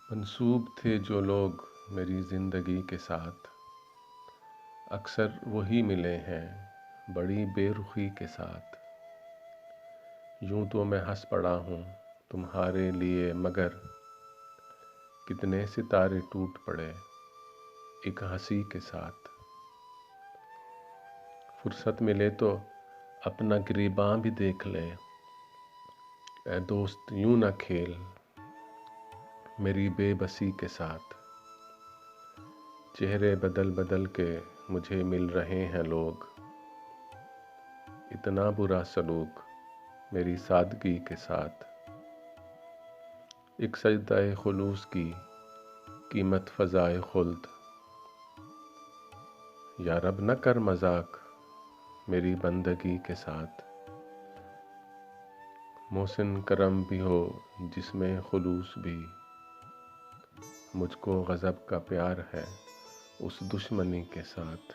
मंसूब थे जो लोग मेरी ज़िंदगी के साथ, अक्सर वही मिले हैं बड़ी बेरुखी के साथ। यूं तो मैं हंस पड़ा हूँ तुम्हारे लिए, मगर कितने सितारे टूट पड़े एक हंसी के साथ। फुर्सत मिले तो अपना गिरीबां भी देख ले, ऐ दोस्त यूं न खेल मेरी बेबसी के साथ। चेहरे बदल बदल के मुझे मिल रहे हैं लोग, इतना बुरा सलूक मेरी सादगी के साथ। एक सजदाए खुलूस की कीमत फ़ज़ाए खुल्द, या रब न कर मजाक मेरी बंदगी के साथ। मोहसिन करम भी हो जिसमें खुलूस भी, मुझको गज़ब का प्यार है उस दुश्मनी के साथ।